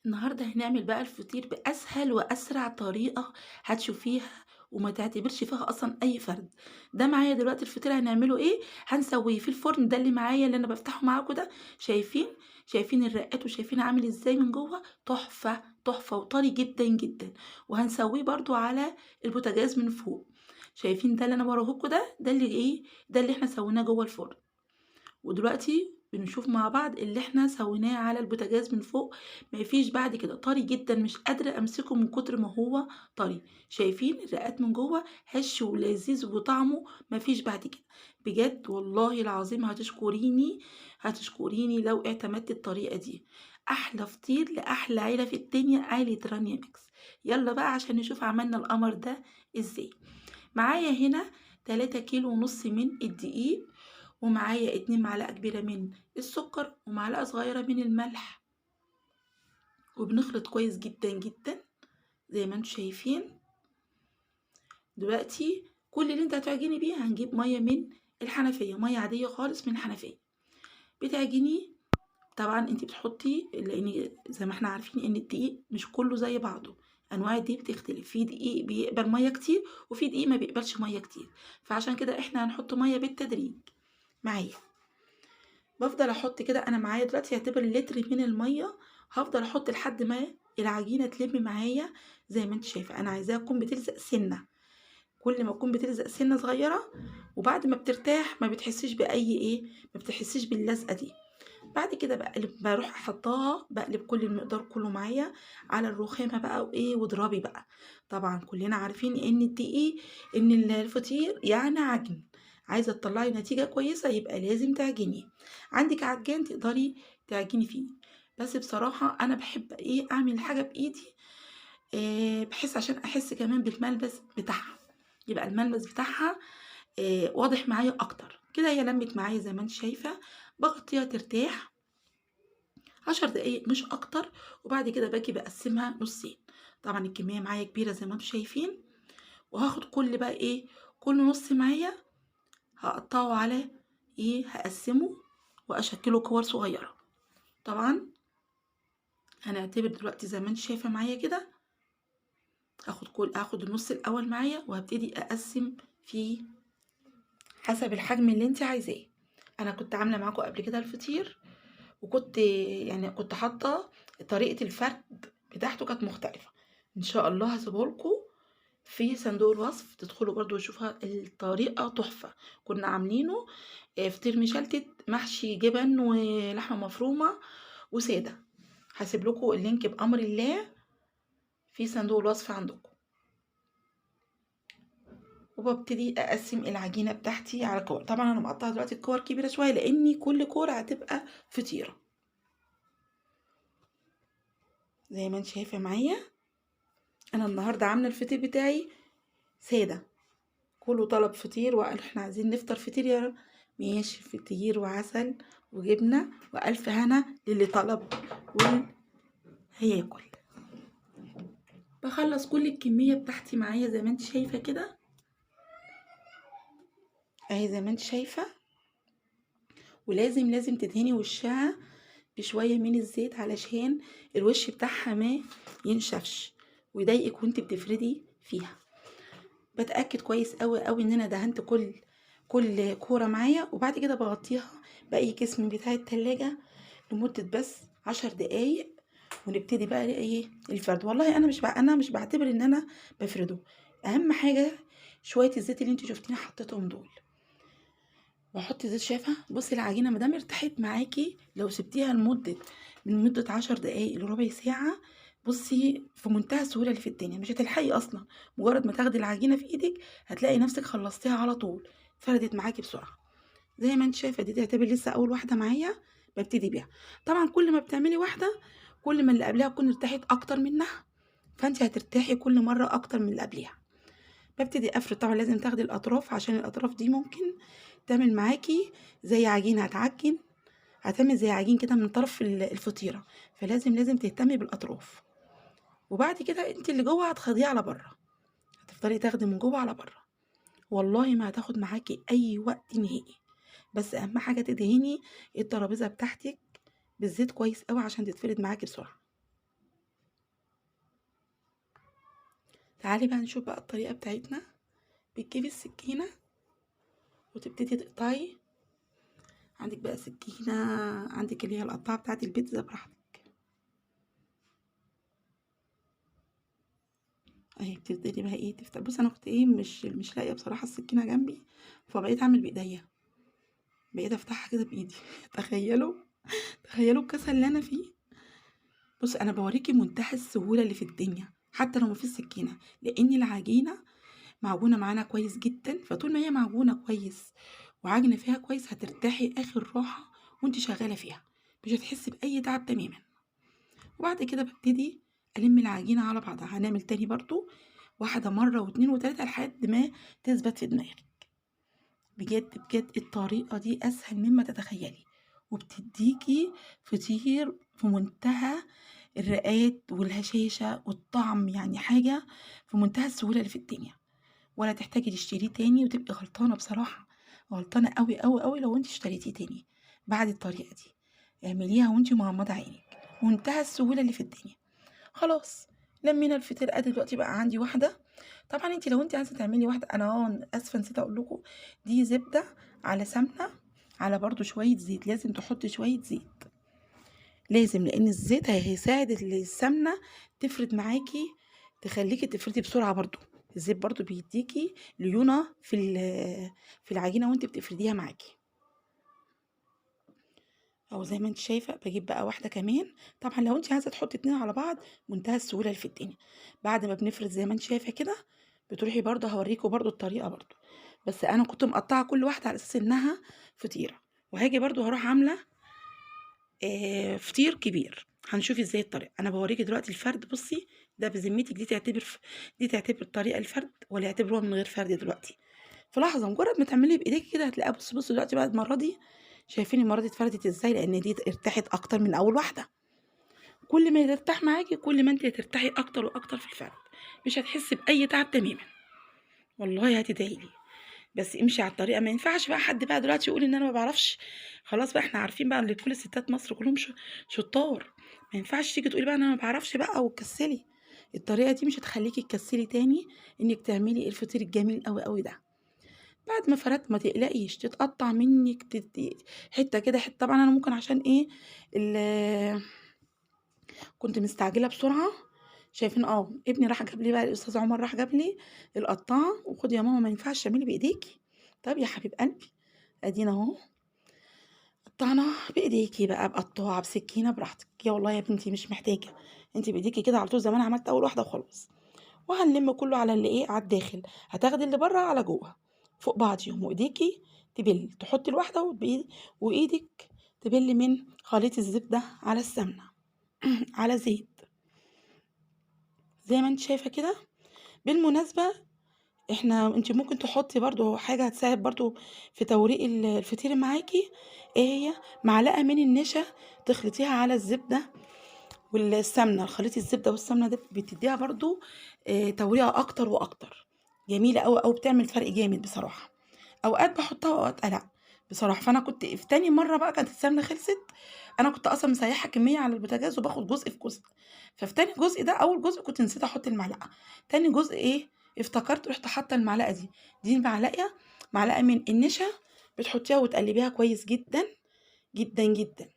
النهارده هنعمل بقى الفطير بأسهل وأسرع طريقة هتشوفيها وما تعتبرش فيها أصلًا أي فرد. ده معايا دلوقتي الفطير هنعمله إيه، هنسويه في الفرن ده اللي معايا اللي أنا بافتحه معاكم ده، شايفين؟ شايفين الرقات وشايفين عامل إزاي من جوّه؟ تحفة، تحفة وطري جدًا، جدًا. وهنسويه برضه على البوتاجاز من فوق. شايفين ده اللي أنا باوريه لكم ده، ده اللي إيه، ده اللي إحنا سويناه جوّه الفرن. ودلوقتي بنشوف مع بعض اللي إحنا سويناه على البوتاجاز من فوق، ما فيش بعد كده، طري جدًا مش قادرة أمسكه من كتر ما هو طري، شايفين الرقات من جوّه هش ولذيذ وطعمه ما فيش بعد كده، بجد والله العظيم هتشكريني، هتشكريني لو اعتمدتِ الطريقة دي، أحلى فطير لأحلى عيلة في الدنيا، عيلة رانيا ميكس. يالّا بقى عشان نشوف عملنا القمر ده إزاي. معايا هنا 3 كيلو ونص من الدقيق، ومعايا 2 معلقة كبيرة من السكر، ومعلقة صغيرة من الملح، وبنخلط كويس جدًا، جدًا زي ما أنتم شايفين. دلوقتي كل اللي أنتِ هتعجني بيه هنجيب مَيّة من الحنفية، مَيّة عادية خالص من الحنفية، بتعجنيه. طبعًا أنتِ بتحطي لإن زي ما إحنا عارفين إن الدقيق مش كلّه زي بعضه، أنواع الدقيق بتختلف، في دقيق بيقبل مَيّة كتير، وفي دقيق ما بيقبلش مَيّة كتير، فعشان كده إحنا هنحط مَيّة بالتدريج معايا. بافضل أحط كده، أنا معايا دلوقتي يعتبر لتر من المَيّة، هافضل أحط لحد ما العجينة تلم معايا زي ما أنتِ شايفة، أنا عايزاها تكون بتلزق سِنّة، كل ما تكون بتلزق سِنّة صغيرة، وبعد ما بترتاح ما بتحسيش بأي إيه، ما بتحسيش باللزقة دي. بعد كده باروح حاطاها، باقلب كل المقدار كله معايا على الرخامة بقى وإيه، واضربي بقى. طبعًا كلنا عارفين إن الدقيق إن الفطير يعني عجن، عايزة تطلّعي نتيجة كويسة يبقى لازم تعجني. عندِك عجان تقدري تعجني فيه، بس بصراحة أنا باحب إيه، أعمل الحاجة بإيدي، بحيث عشان أحس كمان بالملمس بتاعها، يبقى الملمس بتاعها واضح معايا أكتر. كده هي لمِّت معايا زي ما أنتِ شايفة، باغطيها ترتاح 10 دقايق مش أكتر، وبعد كده باجي باقسّمها نُصّين. طبعًا الكمية معايا كبيرة زي ما أنتم شايفين، وهاخد كل بقى إيه، كل نُص معايا هاقطّعه على إيه، هاقسّمه وأشكّله كِوَر صغيّرة. طبعًا هنعتبر دلوقتي زي ما أنتِ شايفة معايا كده، هاخد النُص الأول معايا وهابتدي أقسّم فيه حسب الحجم اللي أنتِ عايزاه. أنا كنت عاملة معاكم قبل كده الفطير، وكنت يعني كنت حاطة طريقة الفرد بتاعته كانت مختلفة. إن شاء الله هاسيبه لكم في صندوق الوصف، تدخلوا برضه وتشوفوها، الطريقة تحفة. كنا عاملينه فطير مشلتت محشي جبن ولحمة مفرومة وسادة. هاسيب لكم اللينك بأمر الله في صندوق الوصف عندكم. وبابتدي أقسّم العجينة بتاعتي على كور، طبعًا أنا مقطّعة دلوقتي الكور كبيرة شوية لإن كل كورة هتبقى فطيرة. زي ما أنتِ شايفة معايا، أنا النهارده عاملة الفطير بتاعي سادة، كله طلب فطير وقال إحنا عايزين نفطر فطير ماشي، فطير وعسل وجبنة وألف هنا للي طلب واللي هياكل. باخلّص كل الكمية بتاعتي معايا زي ما أنتِ شايفة كده، أهي زي ما أنتِ شايفة، ولازم تدهني وشها بشوية من الزيت علشان الوش بتاعها ما ينشفش ويضايقِك وأنتِ بتفردي فيها. باتأكد كويس أوي إن أنا دهنت كل كورة معايا، وبعد كده باغطيها بأي كيس من بتاع التلاجة لمدة بس 10 دقايق، ونبتدي بقى إيه الفرد. والله أنا مش باعتبر إن أنا بافرده، أهم حاجة شوية الزيت اللي أنتِ شُفتيني حطيتهم دول، باحط زيت. شايفة؟ بُصّي العجينة ما دام ارتاحت معاكِ، لو سبتيها من مدة 10 دقايق لربع ساعة، بُصّي في منتهى السهولة اللي في الدنيا، مش هتلحقي أصلًا، مجرد ما تاخدي العجينة في إيدِك هتلاقي نفسِك خلصتيها على طول، فردت معاكِ بسرعة. زي ما أنتِ شايفة دي تعتبر لسه أول واحدة معايا بابتدي بيها. طبعًا كل ما بتعملي واحدة، كل ما اللي قبلها تكون ارتاحت أكتر منها، فأنتِ هترتاحي كل مرة أكتر من اللي قبليها. بابتدي أفرد، طبعًا لازم تاخدي الأطراف عشان الأطراف دي ممكن تعمل معاكِ زي عجين، هتعمل زي عجين كده من طرف الفطيرة، فلازم تهتمي بالأطراف. وبعد كده أنتِ اللي جوه هتاخديه على برّه، هتفضلي تاخدي من جوه على برّه، والله ما هتاخد معاكِ أي وقت نهائي. بس أهم حاجة تدهني الترابيزة بتاعتِك بالزيت كويس أوي عشان تتفرد معاكِ بسرعة. تعالي بقى نشوف بقى الطريقة بتاعتنا. بتجيبي السكينة وتبتدي تقطعي. عندك بقى سكينة، عندك اللي هي القطاعة بتاعت البيتزا براحتك اهي. بتبتدي بقى ايه تفتح. بص انا كنت ايه مش لاقيه بصراحة السكينة جنبي، فبقيت اعمل بايديا، بقيت افتحها كده بايدي. تخيلوا الكسل اللي انا فيه. بص انا بوريكي منتهى السهولة اللي في الدنيا حتى لو مفيش سكينة، لان العجينة معجونة معانا كويس جدا، فطول ما هي معجونة كويس وعجنة فيها كويس هترتاحي اخر راحة وانت شغالة فيها، مش هتحسي باي تعب تماما. وبعد كده ببتدي الم العجينة على بعضها. هنعمل تاني برضو واحدة مرة واتنين وتلاتة لحد ما تثبت في دماغك. بجد بجد الطريقة دي اسهل مما تتخيلي، وبتديكي فطير في منتهى الرقات والهشاشة والطعم، يعني حاجة في منتهى السهولة اللي في الدنيا. ولا تحتاجي تشتريه تاني وتبقي غلطانة بصراحة، غلطانة قوي قوي قوي لو انت اشتريتيه تاني بعد الطريقة دي. اعمليها وانت مغمضة عينك، منتهى السهولة اللي في الدنيا. خلاص لمينا الفطير. ادي دلوقتي بقى عندي واحدة. طبعا انت لو انت عايزة تعملي واحدة، انا اسفة نسيت اقول لكم، دي زبدة على سمنة على برضو شوية زيت. لازم تحطي شوية زيت، لازم، لان الزيت هيساعد السمنة تفرد معاكي، تخليكي تفردي بسرعة. برضو الزيت برضو بيديكي ليونة في العجينة وانت بتفرديها معاكي. او زي ما انت شايفة بجيب بقى واحدة كمان. طبعا لو انت عايزة تحطي اتنين على بعض منتهى السهولة اللي في الدنيا. بعد ما بنفرد زي ما انت شايفة كده بتروحي برضو، هوريكوا برضو الطريقة برضو، بس انا كنت مقطعة كل واحدة على اساس انها فطيرة. وهاجي برضو هروح عاملة فطير كبير. هنشوف ازاي الطريقه. انا بوريكي دلوقتي الفرد. بصي ده بذمتك دي تعتبر طريقه الفرد ولا يعتبروها من غير فرد دلوقتي؟ في لحظه مجرد ما تعملي بايديك كده هتلاقيها. بصي دلوقتي بعد المره دي شايفين المره دي اتفردت ازاي، لان دي ارتاحت اكتر من اول واحده. كل ما ترتاح معاكي كل ما انت هترتاحي اكتر واكتر في الفرد، مش هتحسي باي تعب تماما، والله هتدعيلي. بس امشي على الطريقه. ما ينفعش بقى حد بقى دلوقتي يقول ان انا ما بعرفش. خلاص بقى احنا عارفين بقى ان كل ستات مصر كلهم شطار. ما ينفعش تيجي تقولي بقى انا ما بعرفش بقى وتكسلي. الطريقه دي مش هتخليكي تكسلي تاني انك تعملي الفطير الجميل قوي قوي ده. بعد ما فردت ما تقلقيش تتقطع منك حته كده حته. طبعا انا ممكن عشان ايه كنت مستعجله بسرعه. شايفين ابني راح جاب لي بقى، الاستاذ عمر راح جاب لي القطاعه. وخدي يا ماما ما ينفعش تعملي بايديكي. طب يا حبيب قلبي ادينا اهو قطعنا بايديكي بقى بقطاعه بسكينه براحتك. يا والله يا بنتي مش محتاجه، انت بايديكي كده على طول زي ما انا عملت اول واحده وخلاص. وهنلم كله على اللي ايه على الداخل. هتاخدي اللي بره على جوه فوق بعضيهم، وايديكي تبل تحطي الواحده وايدك تبل من خليط الزبده على السمنه على زيت زي ما انت شايفه كده. بالمناسبه انت ممكن تحطي برضو حاجة هتساعد برضو في توريق الفطير معاكي. ايه هي؟ معلقة من النشا تخلطيها على الزبدة والسمنة. خليط الزبدة والسمنة ده بتديها برضو توريقة اكتر واكتر. جميلة او بتعمل فرق جامد بصراحة. اوقات بحطها واوقات لا بصراحة. فانا كنت في تاني مرة بقى كانت السمنة خلصت. انا كنت اصلا مسيحة كمية على البوتاجاز وباخد جزء في جزء. ففي تاني جزء ده، اول جزء كنت نسيت احط المعلقة، تاني جزء ايه افتكرت رحت حاطه المعلقه دي معلقه من النشا. بتحطيها وتقلبيها كويس جدا جدا جدا.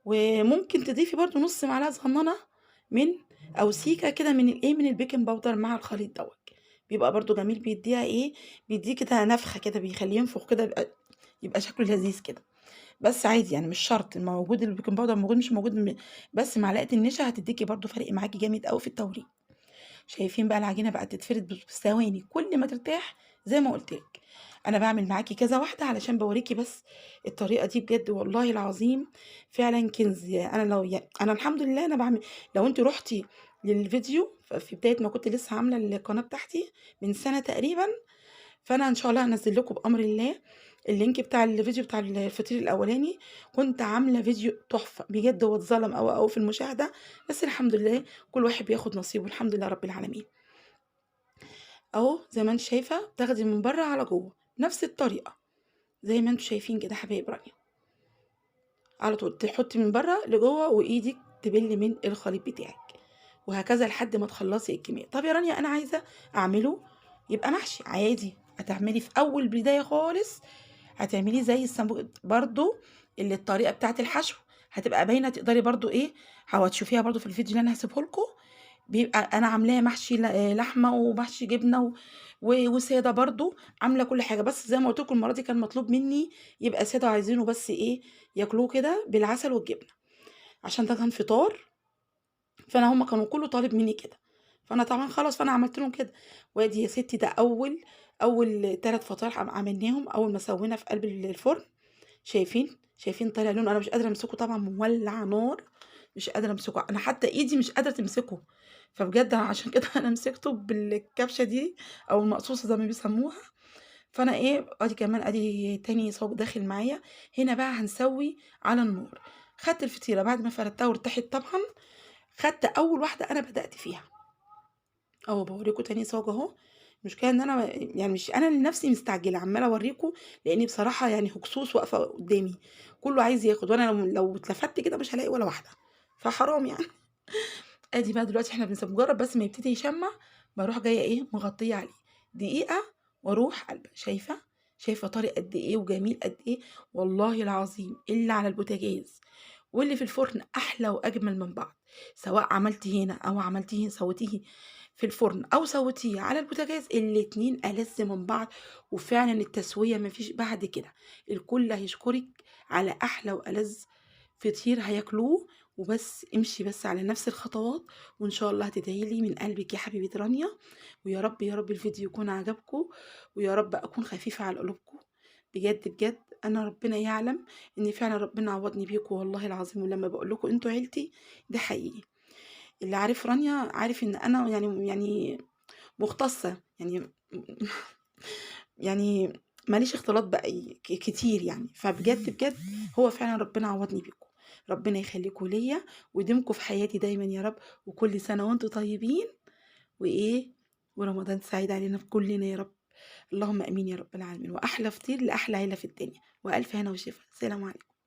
وممكن تضيفي برضو نص معلقه صغننه من او سيكه كده من البيكنج باودر مع الخليط دوت. بيبقى برضو جميل، بيديها بيديه كده نفخه كده، بيخليه ينفخ كده، يبقى شكله لذيذ كده. بس عادي يعني مش شرط موجود البيكنج باودر موجود مش موجود بس معلقه النشا هتديكي برضو فرق معاكي جامد قوي في التوريق. شايفين بقى العجينه بقت تتفرد بثواني كل ما ترتاح زي ما قلت لك. انا بعمل معاكي كذا واحده علشان بوريكي بس الطريقه دي بجد والله العظيم فعلا كنز. انا الحمد لله انا بعمل. لو انت رحتي للفيديو في بدايه ما كنت لسه عامله القناه بتاعتي من سنه تقريبا، فانا ان شاء الله هنزل لكم بامر الله اللينك بتاع الفيديو بتاع الفطير الاولاني. كنت عامله فيديو تحفه بجد، هو اتظلم او في المشاهده، بس الحمد لله كل واحد بياخد نصيبه الحمد لله رب العالمين. اهو زي ما انت شايفه تاخدي من بره على جوه نفس الطريقه زي ما انتم شايفين كده حبايب رانيا. على طول تحطي من بره لجوه وايدك تبل من الخليط بتاعك وهكذا لحد ما تخلصي الكميه. طب يا رانيا انا عايزه اعمله يبقى محشي عادي، هتعملي في اول بدايه خالص هتعمليه زي السمبوك برضو، اللي الطريقه بتاعت الحشو هتبقى باينه، تقدري برضو ايه هتشوفيها برضو في الفيديو اللي انا هسيبه لكم. بيبقى انا عاملاه محشي لحمه ومحشي جبنه وساده برضو، عامله كل حاجه. بس زي ما قلت لكم المره دي كان مطلوب مني يبقى ساده، عايزينه بس ايه ياكلوه كده بالعسل والجبنه، عشان ده كان فطار. فانا هما كانوا كله طالب مني كده، فانا طبعا خلاص فانا عملت لهم كده. وادي يا ستي ده اول 3 فطار عملناهم اول ما سوينا في قلب الفرن. شايفين طالع لون، انا مش قادره امسكه طبعا مولع نار، مش قادره امسكه، انا حتى ايدي مش قادره تمسكه. فبجد عشان كده انا مسكته بالكبشه دي او المقصوصه زي ما بيسموها. فانا ايه ادي كمان ادي تاني صاج داخل معايا. هنا بقى هنسوي على النار. خدت الفطيره بعد ما فردتها وارتاحت طبعا، خدت اول واحده انا بدات فيها اهو بوريكم تاني صاج اهو. المشكله ان انا يعني مش انا لنفسي مستعجله عماله اوريكم، لاني بصراحه يعني هكسوس واقفه قدامي كله عايز ياخد، وانا لو اتلفت كده مش هلاقي ولا واحده، فحرام يعني. ادي بقى دلوقتي احنا بنسيب مجرد بس ما يبتدي يشمع بروح جايه ايه مغطيه عليه دقيقه واروح قلبه. شايفه طري قد ايه وجميل قد ايه، والله العظيم اللي على البوتاجاز واللي في الفرن احلى واجمل من بعض. سواء عملتي هنا او عملتيه سويتيه في الفرن او سويتيه على البوتاجاز، الاتنين ألذ من بعض. وفعلا التسويه مفيش بعد كده، الكل هيشكرك على احلى والذ فطير هياكلوه. وبس امشي بس على نفس الخطوات وان شاء الله هتدعي لي من قلبك يا حبيبه رانيا. ويا رب يا رب الفيديو يكون عجبكم، ويا رب اكون خفيفه على قلوبكم. بجد بجد انا ربنا يعلم ان فعلا ربنا عوضني بيكم والله العظيم، ولما بقول لكم انتوا عيلتي ده حقيقي. اللي عارف رانيا عارف ان انا يعني مختصه يعني يعني ماليش اختلاط بقى كتير يعني. فبجد بجد هو فعلا ربنا عوضني بيكم. ربنا يخليكم ليا ويديمكم في حياتي دايما يا رب. وكل سنة وانتم طيبين وايه ورمضان سعيد علينا كلنا يا رب. اللهم امين يا رب العالمين. واحلى فطير لاحلى عيلة في الدنيا، والف هنا وشفا. سلام عليكم.